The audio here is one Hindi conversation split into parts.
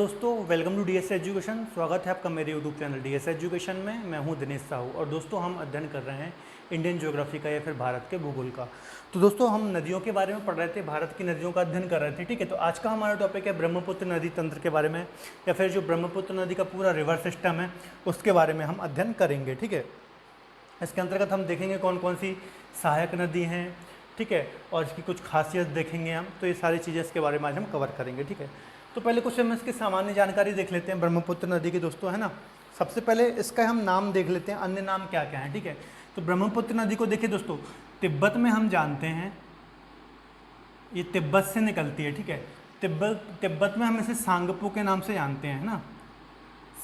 दोस्तों, वेलकम टू डीएस एजुकेशन। स्वागत है आपका मेरे यूट्यूब चैनल डीएस एजुकेशन में। मैं हूं दिनेश साहू और दोस्तों हम अध्ययन कर रहे हैं इंडियन ज्योग्राफी का या फिर भारत के भूगोल का। तो दोस्तों हम नदियों के बारे में पढ़ रहे थे, भारत की नदियों का अध्ययन कर रहे थे। ठीक है, तो आज का हमारा टॉपिक है ब्रह्मपुत्र नदी तंत्र के बारे में, या फिर जो ब्रह्मपुत्र नदी का पूरा रिवर सिस्टम है उसके बारे में हम अध्ययन करेंगे। ठीक है, इसके अंतर्गत हम देखेंगे कौन कौन सी सहायक नदी हैं, ठीक है, और इसकी कुछ खासियत देखेंगे हम। तो ये सारी चीज़ें इसके बारे में आज हम कवर करेंगे। ठीक है, तो पहले कुछ हम इसकी सामान्य जानकारी देख लेते हैं ब्रह्मपुत्र नदी की दोस्तों, है ना। सबसे पहले इसका हम नाम देख लेते हैं, अन्य नाम क्या क्या हैं। ठीक है, तो ब्रह्मपुत्र नदी को देखिए दोस्तों, तिब्बत में हम जानते हैं ये तिब्बत से निकलती है। ठीक है, तिब्बत में हम इसे सांगपो के नाम से जानते हैं, है ना।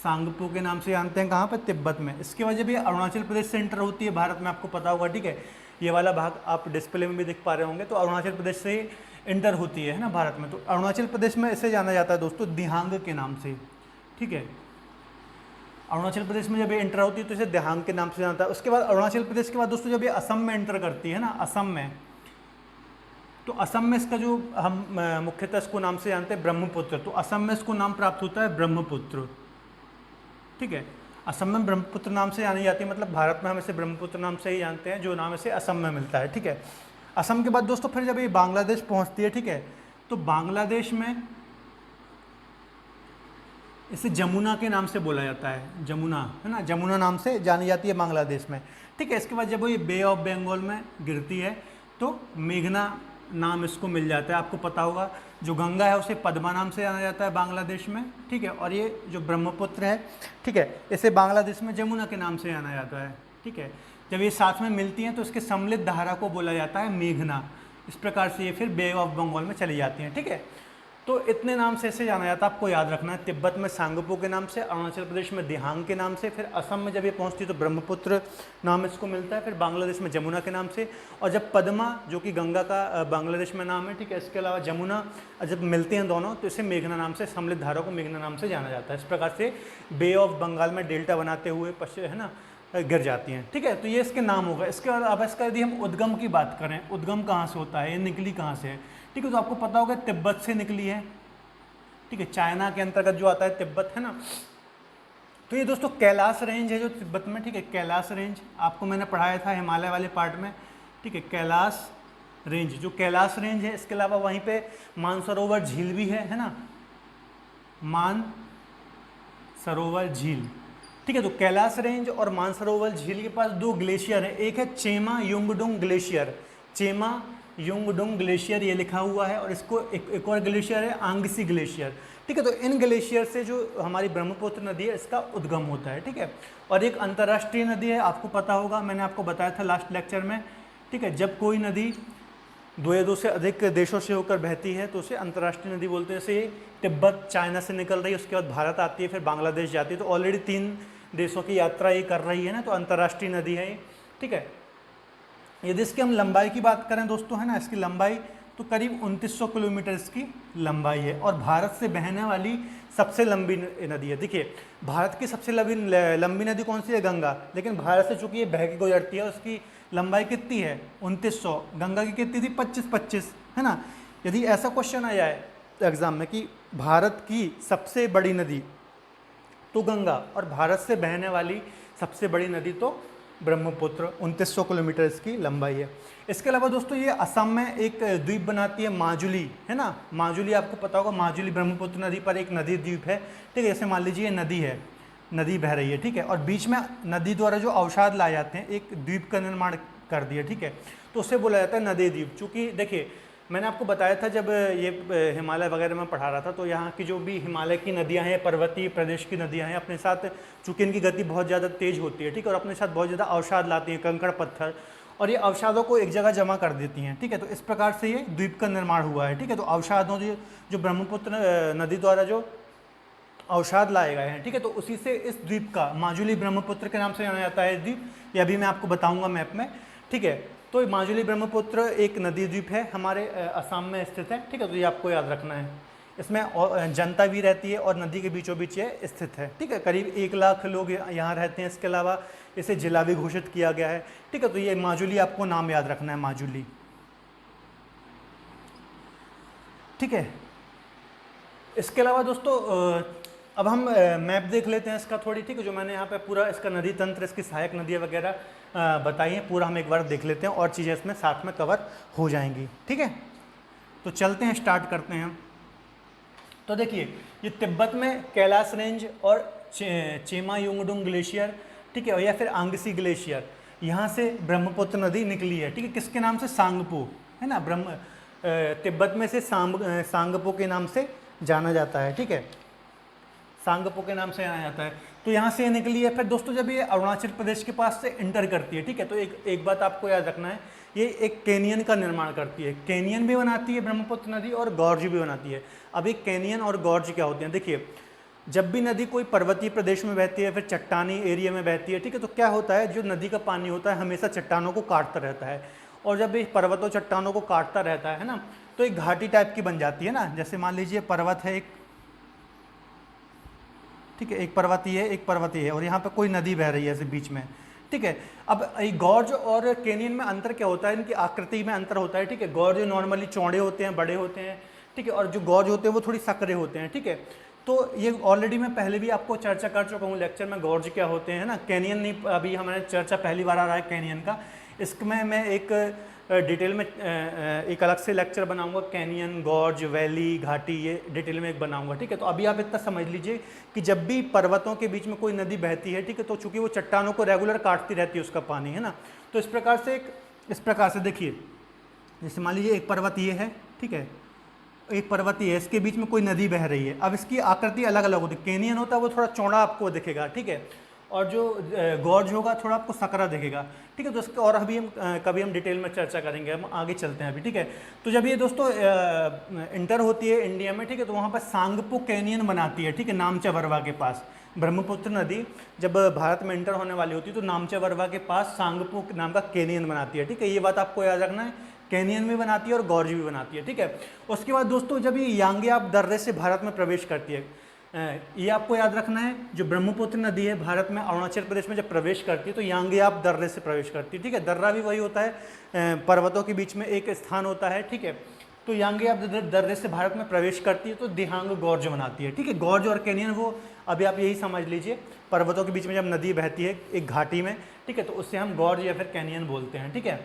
सांगपो के नाम से जानते हैं कहाँ पर, तिब्बत में। इसके वजह भी अरुणाचल प्रदेश से एंटर होती है भारत में, आपको पता होगा। ठीक है, ये वाला भाग आप डिस्प्ले में भी देख पा रहे होंगे, तो अरुणाचल प्रदेश से एंटर होती है ना भारत में। तो अरुणाचल प्रदेश में इसे जाना जाता है दोस्तों दिहांग के नाम से। ठीक है, अरुणाचल प्रदेश में जब ये एंटर होती है तो इसे दिहांग के नाम से जानता है। उसके बाद अरुणाचल प्रदेश के बाद दोस्तों जब ये असम में एंटर करती है ना, असम में, तो असम में इसका जो हम मुख्यतः इसको नाम से जानते हैं ब्रह्मपुत्र, तो असम में इसको नाम प्राप्त होता है ब्रह्मपुत्र। ठीक है, असम में ब्रह्मपुत्र नाम से जानी जाती है, मतलब भारत में हम इसे ब्रह्मपुत्र नाम से ही जानते हैं, जो नाम इसे असम में मिलता है। ठीक है, असम के बाद दोस्तों फिर जब ये बांग्लादेश पहुंचती है, ठीक है, तो बांग्लादेश में इसे जमुना के नाम से बोला जाता है, जमुना, है ना, जमुना नाम से जानी जाती है बांग्लादेश में। ठीक है, इसके बाद जब वो ये बे ऑफ बंगाल में गिरती है तो मेघना नाम इसको मिल जाता है, आपको पता होगा। जो गंगा है उसे पद्मा नाम से जाना जाता है बांग्लादेश में। ठीक है, और ये जो ब्रह्मपुत्र है, ठीक है, इसे बांग्लादेश में जमुना के नाम से जाना जाता है। ठीक है, जब ये साथ में मिलती हैं तो इसके सम्मिलित धारा को बोला जाता है मेघना। इस प्रकार से ये फिर बे ऑफ बंगाल में चली जाती हैं। ठीक है, तो इतने नाम से इसे जाना जाता है, आपको याद रखना है। तिब्बत में सांगपो के नाम से, अरुणाचल प्रदेश में दिहांग के नाम से, फिर असम में जब ये पहुंचती है तो ब्रह्मपुत्र नाम इसको मिलता है, फिर बांग्लादेश में जमुना के नाम से, और जब पद्मा जो कि गंगा का बांग्लादेश में नाम है, ठीक है, इसके अलावा जमुना जब मिलते हैं दोनों तो इसे मेघना नाम से, सम्मिलित धारा को मेघना नाम से जाना जाता है। इस प्रकार से बे ऑफ बंगाल में डेल्टा बनाते हुए पश्चिम, है ना, गिर जाती हैं। ठीक है, तो ये इसके नाम होगा। इसके बाद अब इसका यदि हम उद्गम की बात करें, उद्गम कहाँ से होता है, ये निकली कहाँ से है। ठीक है, तो आपको पता होगा तिब्बत से निकली है। ठीक है, चाइना के अंतर्गत जो आता है तिब्बत, है ना। तो ये दोस्तों कैलाश रेंज है जो तिब्बत में, ठीक है, कैलाश रेंज आपको मैंने पढ़ाया था हिमालय वाले पार्ट में। ठीक है, कैलाश रेंज, जो कैलाश रेंज है, इसके अलावा वहीं पे मानसरोवर झील भी है ना, मानसरोवर झील। ठीक है, तो कैलाश रेंज और मानसरोवर झील के पास दो ग्लेशियर है, एक है चेमा युंगडुंग ग्लेशियर, चेमा युंगडुंग ग्लेशियर ये लिखा हुआ है, और इसको एक और ग्लेशियर है आंगसी ग्लेशियर। ठीक है, तो इन ग्लेशियर से जो हमारी ब्रह्मपुत्र नदी है इसका उद्गम होता है। ठीक है, और एक अंतर्राष्ट्रीय नदी है, आपको पता होगा, मैंने आपको बताया था लास्ट लेक्चर में। ठीक है, जब कोई नदी दो या दो से अधिक देशों से होकर बहती है तो उसे अंतर्राष्ट्रीय नदी बोलते हैं। जैसे तिब्बत चाइना से निकल रही है, उसके बाद भारत आती है, फिर बांग्लादेश जाती है, तो ऑलरेडी 3 देशों की यात्रा ये कर रही है ना, तो अंतर्राष्ट्रीय नदी है ये। ठीक है, यदि इसकी हम लंबाई की बात करें दोस्तों, है ना, इसकी लंबाई तो करीब 2900 किलोमीटर इसकी लंबाई है, और भारत से बहने वाली सबसे लंबी नदी है। देखिए, भारत की सबसे लंबी नदी कौन सी है, गंगा, लेकिन भारत से चूंकि ये बह के गुजरती है, उसकी लंबाई कितनी है, 2900। गंगा की कितनी थी, 25, है ना। यदि ऐसा क्वेश्चन आ जाए एग्जाम में कि भारत की सबसे बड़ी नदी तो गंगा, और भारत से बहने वाली सबसे बड़ी नदी तो ब्रह्मपुत्र, 2900 किलोमीटर इसकी लंबाई है। इसके अलावा दोस्तों ये असम में एक द्वीप बनाती है माजुली, है ना। माजुली आपको पता होगा, माजुली ब्रह्मपुत्र नदी पर एक नदी द्वीप है। ठीक है, जैसे मान लीजिए नदी है, नदी बह रही है, ठीक है, और बीच में नदी द्वारा जो अवसाद लाए जाते हैं, एक द्वीप का निर्माण कर दिया। ठीक है, तो उससे बोला जाता है नदी द्वीप। चूँकि देखिए मैंने आपको बताया था जब ये हिमालय वगैरह में पढ़ा रहा था, तो यहाँ की जो भी हिमालय की नदियाँ हैं, पर्वतीय प्रदेश की नदियाँ हैं, अपने साथ चूँकि इनकी गति बहुत ज़्यादा तेज़ होती है, ठीक है, और अपने साथ बहुत ज़्यादा अवसाद लाती हैं, कंकड़ पत्थर, और ये अवसादों को एक जगह जमा कर देती हैं। ठीक है, तो इस प्रकार से ये द्वीप का निर्माण हुआ है। ठीक है, तो अवसादों जो ब्रह्मपुत्र नदी द्वारा जो अवसाद लाए गए हैं, ठीक है, तो उसी से इस द्वीप का माजुली ब्रह्मपुत्र के नाम से जाना जाता है द्वीप। ये अभी मैं आपको बताऊँगा मैप में। ठीक है, तो माजुली ब्रह्मपुत्र एक नदी द्वीप है, हमारे असम में स्थित है। ठीक है, तो ये आपको याद रखना है। इसमें जनता भी रहती है और नदी के बीचों बीच ये स्थित है। ठीक है, करीब 1 लाख लोग यहाँ रहते हैं। इसके अलावा इसे जिला भी घोषित किया गया है। ठीक है, तो ये माजुली आपको नाम याद रखना है, माजुली। ठीक है, इसके अलावा दोस्तों अब हम मैप देख लेते हैं इसका थोड़ी, ठीक है, जो मैंने यहाँ पे पूरा इसका नदी तंत्र, इसकी सहायक नदियाँ वगैरह बताई हैं, पूरा हम एक बार देख लेते हैं और चीज़ें इसमें साथ में कवर हो जाएंगी, ठीक है। तो चलते हैं, स्टार्ट करते हैं। तो देखिए, ये तिब्बत में कैलाश रेंज और चेमा युंगडुंग ग्लेशियर, ठीक है, या फिर आंगसी ग्लेशियर, यहाँ से ब्रह्मपुत्र नदी निकली है, ठीक है, किसके नाम से? सांगपो, है ना, तिब्बत में से सांगपो के नाम से जाना जाता है, ठीक है, सांगपो के नाम से जाना जाता है। तो यहाँ से निकली है। फिर दोस्तों जब ये अरुणाचल प्रदेश के पास से इंटर करती है, ठीक है, तो एक बात आपको याद रखना है, ये एक कैनियन का निर्माण करती है, कैनियन भी बनाती है ब्रह्मपुत्र नदी और गॉर्ज भी बनाती है। अब एक कैनियन और गॉर्ज क्या होते हैं? देखिए, जब भी नदी कोई पर्वतीय प्रदेश में बहती है, फिर चट्टानी एरिया में बहती है, ठीक है, तो क्या होता है, जो नदी का पानी होता है हमेशा चट्टानों को काटता रहता है, और जब ये पर्वतों चट्टानों को काटता रहता है ना, तो एक घाटी टाइप की बन जाती है ना। जैसे मान लीजिए पर्वत है एक, ठीक है, एक पर्वतीय है और यहाँ पे कोई नदी बह रही है ऐसे बीच में, ठीक है। अब गॉर्ज और कैनियन में अंतर क्या होता है? इनकी आकृति में अंतर होता है, ठीक है। गॉर्ज नॉर्मली चौड़े होते हैं, बड़े होते हैं, ठीक है, और जो गॉर्ज होते हैं वो थोड़ी सकरे होते हैं, ठीक है। तो ये ऑलरेडी मैं पहले भी आपको चर्चा कर चुका हूँ लेक्चर में, गॉर्ज क्या होते हैं ना। कैनियन नहीं, अभी हमारे चर्चा पहली बार आ रहा है कैनियन का। इसमें मैं एक डिटेल में एक अलग से लेक्चर बनाऊंगा, कैनियन, गॉर्ज, वैली, घाटी, ये डिटेल में एक बनाऊंगा, ठीक है। तो अभी आप इतना समझ लीजिए कि जब भी पर्वतों के बीच में कोई नदी बहती है, ठीक है, तो चूंकि वो चट्टानों को रेगुलर काटती रहती है उसका पानी, है ना, तो इस प्रकार से देखिए, जैसे मान लीजिए एक पर्वत ये है, ठीक है, एक पर्वत ये है, इसके बीच में कोई नदी बह रही है। अब इसकी आकृति अलग अलग होती है, कैनियन होता है वो थोड़ा चौड़ा आपको दिखेगा, ठीक है, और जो गॉर्ज होगा थोड़ा आपको सकरा दिखेगा, ठीक है। तो इसके और अभी हम कभी हम डिटेल में चर्चा करेंगे, हम आगे चलते हैं अभी, ठीक है। तो जब ये दोस्तों इंटर होती है इंडिया में, ठीक है, तो वहाँ पर सांगपो कैनियन बनाती है, ठीक है, नामचा बरवा के पास। ब्रह्मपुत्र नदी जब भारत में इंटर होने वाली होती है तो नामचा बरवा के पास सांगपो नाम का कैनियन बनाती है, ठीक है। ये बात आपको याद रखना है, कैनियन भी बनाती है और गॉर्ज भी बनाती है, ठीक है। उसके बाद दोस्तों जब ये यांगयाप दर्रे से भारत में प्रवेश करती है, ये आपको याद रखना है, जो ब्रह्मपुत्र नदी है भारत में अरुणाचल प्रदेश में जब प्रवेश करती है तो यांगयाप दर्रे से प्रवेश करती है, ठीक है। दर्रा भी वही होता है, पर्वतों के बीच में एक स्थान होता है, ठीक है। तो यांगयाप दर्रे से भारत में प्रवेश करती है तो दिहांग गॉर्ज बनाती है, ठीक है। गॉर्ज और कैनियन वो अभी आप यही समझ लीजिए, पर्वतों के बीच में जब नदी बहती है एक घाटी में, ठीक है, तो उससे हम गॉर्ज या फिर कैनियन बोलते हैं, ठीक है।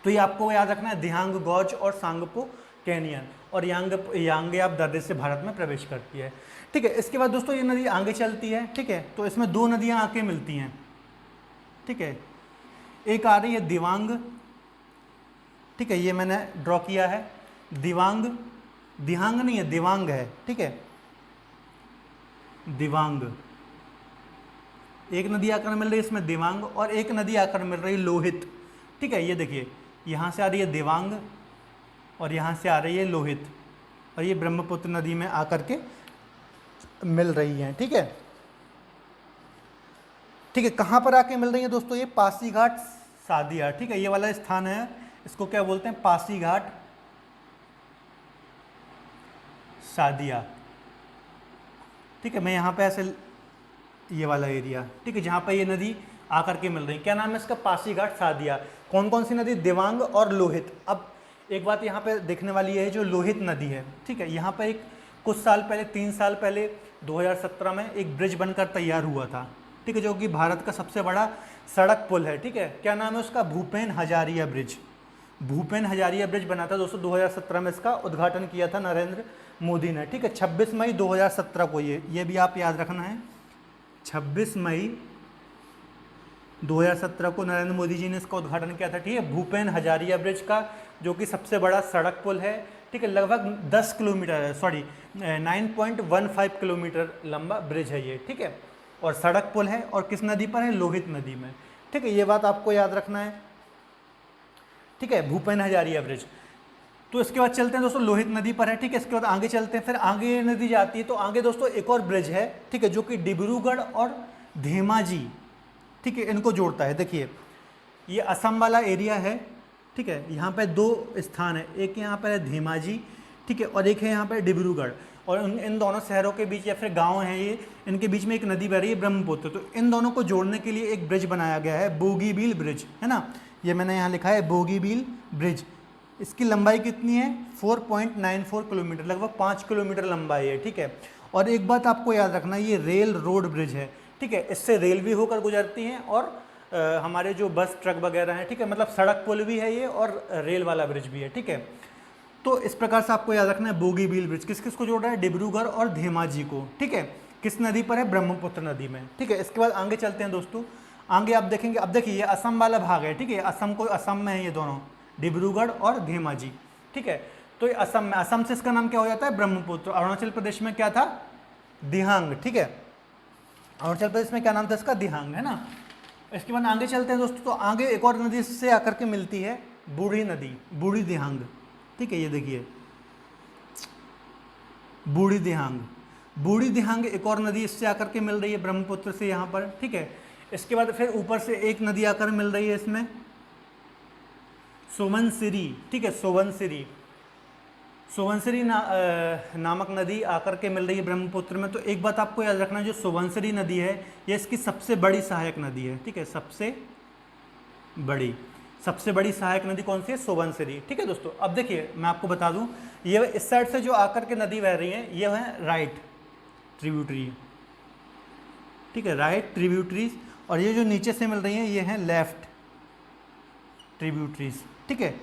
तो ये आपको याद रखना है, दिहांग गॉर्ज और सांगपो कैनियन, और यांगयाप दर्रे से भारत में प्रवेश करती है, ठीक है। इसके बाद दोस्तों ये नदी आगे चलती है, ठीक है, तो इसमें दो नदियां आके मिलती हैं, ठीक है। एक आ रही है दिवांग, ठीक है, ये मैंने ड्रॉ किया है, दिवांग, दिहांग नहीं है, दिवांग है, ठीक है, दिवांग। एक नदी आकर मिल रही है इसमें दिवांग, और एक नदी आकर मिल रही है लोहित, ठीक है। ये देखिए, यहाँ से आ रही है दिवांग और यहाँ से आ रही है लोहित, और ये ब्रह्मपुत्र नदी में आकर के मिल रही हैं, ठीक है, ठीक है। कहाँ पर आके मिल रही है दोस्तों? ये पासीघाट सादिया, ठीक है, ये वाला स्थान है, इसको क्या बोलते हैं? पासीघाट सादिया, ठीक है। मैं यहाँ पे ऐसे, ये वाला एरिया, ठीक है, जहाँ पर ये नदी आकर के मिल रही है, क्या नाम है इसका? पासीघाट सादिया। कौन कौन सी नदी? दिवांग और लोहित। अब एक बात यहाँ पे देखने वाली है, जो लोहित नदी है, ठीक है, यहाँ पर एक कुछ साल पहले, 3 साल पहले 2017 में एक ब्रिज बनकर तैयार हुआ था, ठीक है, जो कि भारत का सबसे बड़ा सड़क पुल है, ठीक है। क्या नाम है उसका? भूपेन हजारिया ब्रिज। भूपेन हजारिया ब्रिज बना था दोस्तों 2017 में, इसका उद्घाटन किया था नरेंद्र मोदी ने, ठीक है, 26 मई 2017 को। ये भी आप याद रखना है, 26 मई 2017 को नरेंद्र मोदी जी ने इसका उद्घाटन किया था, ठीक है, भूपेन हजारिया ब्रिज का, जो कि सबसे बड़ा सड़क पुल है, ठीक है। लगभग 10 किलोमीटर, 9.15 किलोमीटर लंबा ब्रिज है ये, ठीक है, और सड़क पुल है, और किस नदी पर है? लोहित नदी में, ठीक है। ये बात आपको याद रखना है, ठीक है, भूपेन हजारिया ब्रिज। तो इसके बाद चलते हैं दोस्तों, लोहित नदी पर है, ठीक है। इसके बाद आगे चलते हैं, फिर आगे नदी जाती है, तो आगे दोस्तों एक और ब्रिज है, ठीक है, जो कि डिब्रूगढ़ और धेमाजी, ठीक है, इनको जोड़ता है। देखिए, ये असम वाला एरिया है, ठीक है, यहाँ पे 2 स्थान है, एक यहाँ पर है धेमाजी, ठीक है, और एक है यहाँ पर डिब्रूगढ़, और इन दोनों शहरों के बीच या फिर गांव हैं ये, इनके बीच में एक नदी बह रही है ब्रह्मपुत्र। तो इन दोनों को जोड़ने के लिए एक ब्रिज बनाया गया है, बोगीबील ब्रिज, है ना, ये मैंने यहाँ लिखा है बोगीबील ब्रिज। इसकी लंबाई कितनी है 4.94 किलोमीटर, लगभग 5 किलोमीटर लंबाई है, ठीक है। और एक बात आपको याद रखना, ये रेल रोड ब्रिज है, ठीक है, इससे रेल भी होकर गुजरती हैं और हमारे जो बस ट्रक वगैरह हैं, ठीक है, मतलब सड़क पुल भी है ये और रेल वाला ब्रिज भी है, ठीक है। तो इस प्रकार से आपको याद रखना है। बोगीबील ब्रिज किस किस को जोड़ रहा है, डिब्रूगढ़ और धेमाजी को, ठीक है। किस नदी पर है, ब्रह्मपुत्र नदी में, ठीक है। इसके बाद आगे चलते हैं दोस्तों, आगे आप देखेंगे, अब देखिए ये असम वाला भाग है, ठीक है, असम में है ये दोनों, डिब्रूगढ़ और धेमाजी, ठीक है। तो ये असम में, असम से इसका नाम क्या हो जाता है, ब्रह्मपुत्र। अरुणाचल प्रदेश में क्या था, दिहांग, ठीक है, अरुणाचल प्रदेश में क्या नाम था इसका, दिहांग, है ना। इसके बाद आगे चलते हैं दोस्तों, तो आगे एक और नदी से आकर के मिलती है, बूढ़ी नदी, बूढ़ी दिहांग, ठीक है। ये देखिए बूढ़ी दिहांग, बूढ़ी दिहांग एक और नदी इससे आकर के मिल रही है ब्रह्मपुत्र से यहाँ पर, ठीक है। इसके बाद फिर ऊपर से एक नदी आकर मिल रही है इसमें, सोवनसिरी, ठीक है, सोवनसिरी, सोवनसिरी नामक नदी आकर के मिल रही है ब्रह्मपुत्र में। तो एक बात आपको याद रखना, जो सोवनसिरी नदी है ये इसकी सबसे बड़ी सहायक नदी है, ठीक है, सबसे बड़ी सहायक नदी कौन सी है, सोवनसिरी, ठीक है दोस्तों। अब देखिए मैं आपको बता दूं, ये इस साइड से जो आकर के नदी बह रही है ये है राइट ट्रिब्यूटरी, ठीक है, राइट ट्रिब्यूटरीज, और ये जो नीचे से मिल रही हैं ये हैं लेफ्ट ट्रिब्यूटरीज, ठीक है।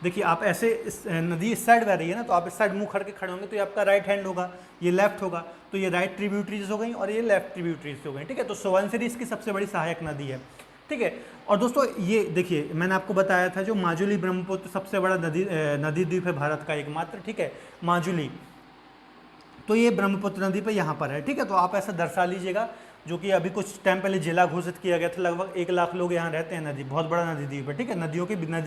देखिए आप ऐसे नदी इस साइड बह रही है ना, तो आप इस साइड मुंह खड़ के खड़े होंगे तो ये आपका राइट हैंड होगा, ये लेफ्ट होगा, तो ये राइट ट्रिब्यूटरीज हो गई और ये लेफ्ट ट्रिब्यूटरीज हो गई, ठीक है। तो सोवनसिरी इसकी सबसे बड़ी सहायक नदी है, ठीक है। और दोस्तों ये देखिए मैंने आपको बताया था, जो माजुली ब्रह्मपुत्र सबसे बड़ा नदी द्वीप है भारत का एकमात्र, ठीक है, माजुली, तो ये ब्रह्मपुत्र नदी पे यहाँ पर है, ठीक है। तो आप ऐसा दर्शा लीजिएगा, जो कि अभी कुछ टाइम पहले जिला घोषित किया गया था, लगभग 1 लाख लोग यहाँ रहते हैं, नदी बहुत बड़ा नदी द्वीप है, ठीक है। नदी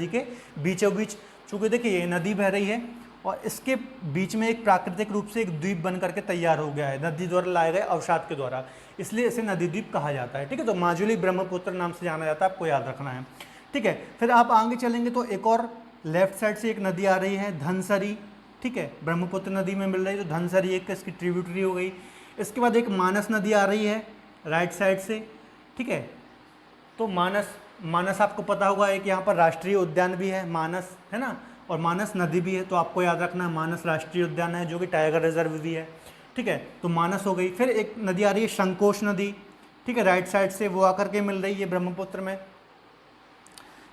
के बीचों बीच, चूँकि देखिए ये नदी बह रही है और इसके बीच में एक प्राकृतिक रूप से एक द्वीप बन करके तैयार हो गया है, नदी द्वारा लाए गए अवसाद के द्वारा, इसलिए इसे नदी द्वीप कहा जाता है, ठीक है। तो माजुली ब्रह्मपुत्र नाम से जाना जाता है, आपको याद रखना है, ठीक है। फिर आप आगे चलेंगे तो एक और लेफ्ट साइड से एक नदी आ रही है, धनसरी, ठीक है, ब्रह्मपुत्र नदी में मिल रही है, तो धनसरी एक इसकी ट्रिब्यूटरी हो गई। इसके बाद एक मानस नदी आ रही है राइट साइड से, ठीक है। तो मानस आपको पता होगा, एक यहाँ पर राष्ट्रीय उद्यान भी है मानस, है ना, और मानस नदी भी है, तो आपको याद रखना है मानस राष्ट्रीय उद्यान है, जो कि टाइगर रिजर्व भी है, ठीक है। तो मानस हो गई। फिर एक नदी आ रही है शंकोश नदी, ठीक है, राइट साइड से वो आकर के मिल रही है ब्रह्मपुत्र में।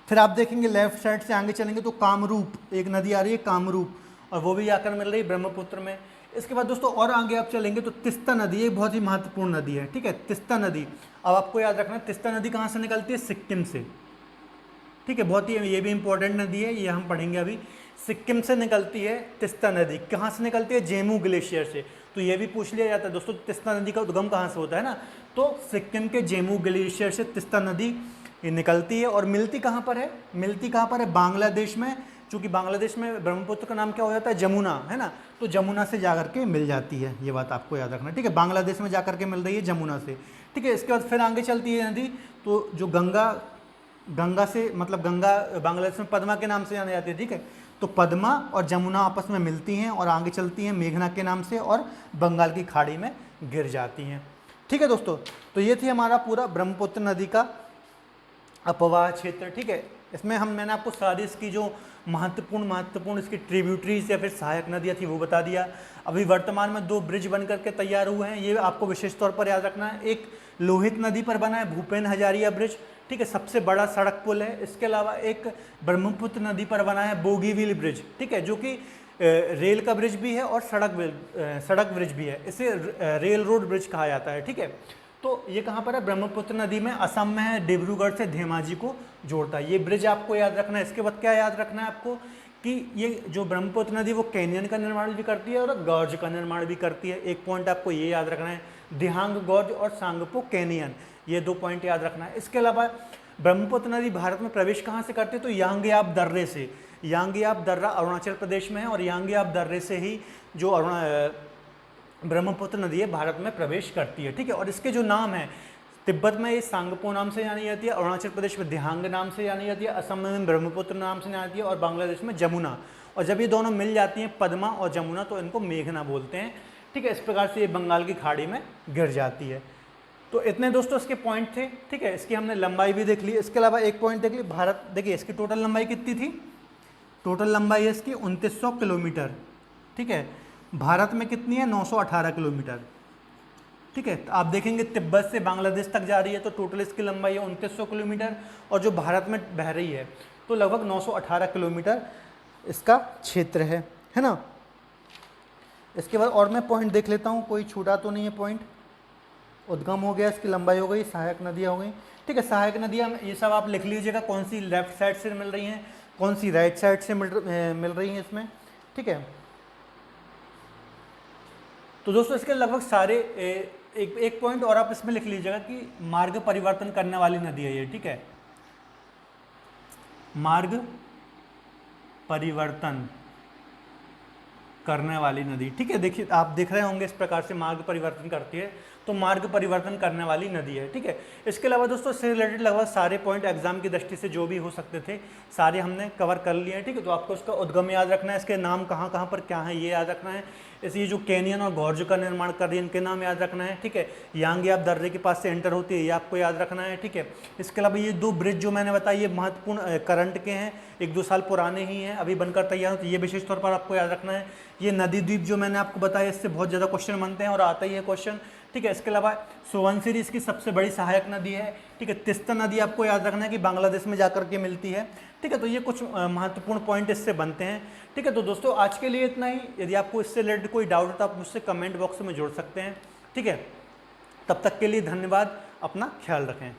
फिर आप देखेंगे लेफ्ट साइड से आगे चलेंगे तो कामरूप, एक नदी आ रही है कामरूप, और वो भी आकर मिल रही है ब्रह्मपुत्र में। इसके बाद दोस्तों और आगे आप चलेंगे तो तिस्ता नदी, एक बहुत ही महत्वपूर्ण नदी है, ठीक है, तिस्ता नदी। अब आपको याद रखना है तिस्ता नदी कहाँ से निकलती है, सिक्किम से, ठीक है, बहुत ही ये भी इंपॉर्टेंट नदी है, ये हम पढ़ेंगे अभी। सिक्किम से निकलती है तिस्ता नदी, कहाँ से निकलती है, जेमू ग्लेशियर से, तो ये भी पूछ लिया जाता है दोस्तों, तिस्ता नदी का उद्गम कहाँ से होता है ना, तो सिक्किम के जेमू ग्लेशियर से तिस्ता नदी ये निकलती है। और मिलती कहाँ पर है, बांग्लादेश में, चूँकि बांग्लादेश में ब्रह्मपुत्र का नाम क्या हो जाता है, जमुना, है ना, तो जमुना से जाकर के मिल जाती है, ये बात आपको याद रखना, ठीक है, बांग्लादेश में जाकर के मिल रही है जमुना से, ठीक है। इसके बाद फिर आगे चलती है नदी, तो जो गंगा से, मतलब गंगा बांग्लादेश में पद्मा के नाम से जानी जाती है, ठीक है। तो पद्मा और जमुना आपस में मिलती हैं और आगे चलती हैं मेघना के नाम से और बंगाल की खाड़ी में गिर जाती हैं, ठीक है दोस्तों। तो ये थी हमारा पूरा ब्रह्मपुत्र नदी का अपवाह क्षेत्र, ठीक है। इसमें मैंने आपको सारी इसकी जो महत्वपूर्ण इसकी ट्रिब्यूटरीज या फिर सहायक नदियाँ थी वो बता दिया। अभी वर्तमान में 2 ब्रिज बन करके तैयार हुए हैं, ये आपको विशेष तौर पर याद रखना है। एक लोहित नदी पर बना है भूपेन हजारिया ब्रिज, ठीक है, सबसे बड़ा सड़क पुल है। इसके अलावा एक ब्रह्मपुत्र नदी पर बना है बोगीबील ब्रिज, ठीक है, जो कि रेल का ब्रिज भी है और सड़क ब्रिज भी है, इसे रेल रोड ब्रिज कहा जाता है, ठीक है। तो ये कहाँ पर है, ब्रह्मपुत्र नदी में, असम में है, डिब्रूगढ़ से धेमाजी को जोड़ता है, ये ब्रिज आपको याद रखना है। इसके बाद क्या याद रखना है आपको कि ये जो ब्रह्मपुत्र नदी वो कैनियन का निर्माण भी करती है और गॉर्ज का निर्माण भी करती है। एक पॉइंट आपको ये याद रखना है, दिहांग गॉर्ज और सांगपो कैनियन, ये 2 पॉइंट याद रखना है। इसके अलावा ब्रह्मपुत्र नदी भारत में प्रवेश कहाँ से करती है, तो यांगयाप दर्रे से। यांगयाप दर्रा अरुणाचल प्रदेश में है और यांगयाप दर्रे से ही जो ब्रह्मपुत्र नदी है भारत में प्रवेश करती है, ठीक है। और इसके जो नाम है, तिब्बत में ये सांगपो नाम से जानी जाती है, अरुणाचल प्रदेश में दिहांग नाम से जानी जाती है, असम में ब्रह्मपुत्र नाम से जानी जाती है और बांग्लादेश में जमुना। और जब ये दोनों मिल जाती हैं पद्मा और जमुना तो इनको मेघना बोलते हैं, ठीक है। इस प्रकार से ये बंगाल की खाड़ी में गिर जाती है। तो इतने दोस्तों इसके पॉइंट थे, ठीक है। इसकी हमने लंबाई भी देख ली। इसके अलावा एक पॉइंट देख ली, भारत, देखिए इसकी टोटल लंबाई कितनी थी, टोटल लंबाई है इसकी 2900 किलोमीटर, ठीक है। भारत में कितनी है, 918 किलोमीटर, ठीक है। तो आप देखेंगे तिब्बत से बांग्लादेश तक जा रही है तो टोटल इसकी लंबाई है 2900 किलोमीटर, और जो भारत में बह रही है तो लगभग 918 किलोमीटर इसका क्षेत्र है ना। इसके बाद और मैं पॉइंट देख लेता हूँ, कोई छूटा तो नहीं है पॉइंट। उद्गम हो गया, इसकी लंबाई हो गई, सहायक नदियाँ हो गई, ठीक है। सहायक नदियाँ ये सब आप लिख लीजिएगा, कौन सी लेफ्ट साइड से मिल रही हैं, कौन सी राइट साइड से मिल रही हैं इसमें, ठीक है। तो दोस्तों इसके लगभग सारे एक पॉइंट और आप इसमें लिख लीजिएगा कि मार्ग परिवर्तन करने वाली नदी है ये, ठीक है। मार्ग परिवर्तन करने वाली नदी, ठीक है। देखिए आप देख रहे होंगे इस प्रकार से मार्ग परिवर्तन करती है, तो मार्ग परिवर्तन करने वाली नदी है, ठीक है। इसके अलावा दोस्तों इससे रिलेटेड लगभग सारे पॉइंट एग्जाम की दृष्टि से जो भी हो सकते थे सारे हमने कवर कर लिए हैं, ठीक है। तो आपको इसका उद्गम याद रखना है, इसके नाम कहाँ कहाँ पर क्या है ये याद रखना है, इस ये जो कैनियन और गॉर्ज का निर्माण कर रही है इनके नाम याद रखना है, ठीक है। यांगयाप दर्रे के पास से एंटर होती है ये आपको याद रखना है, ठीक है। इसके अलावा ये 2 ब्रिज जो मैंने बताया ये महत्वपूर्ण करंट के हैं, 1-2 साल पुराने ही हैं, अभी बनकर तैयार, तो ये विशेष तौर पर आपको याद रखना है। ये नदी द्वीप जो मैंने आपको बताया इससे बहुत ज़्यादा क्वेश्चन बनते हैं और आता ही है क्वेश्चन, ठीक है। इसके अलावा सुबनसिरी इसकी सबसे बड़ी सहायक नदी है, ठीक है। तिस्ता नदी आपको याद रखना है कि बांग्लादेश में जाकर के मिलती है, ठीक है। तो ये कुछ महत्वपूर्ण पॉइंट इससे बनते हैं, ठीक है। तो दोस्तों आज के लिए इतना ही। यदि आपको इससे रिलेटेड कोई डाउट है तो आप मुझसे कमेंट बॉक्स में जोड़ सकते हैं, ठीक है। तब तक के लिए धन्यवाद, अपना ख्याल रखें।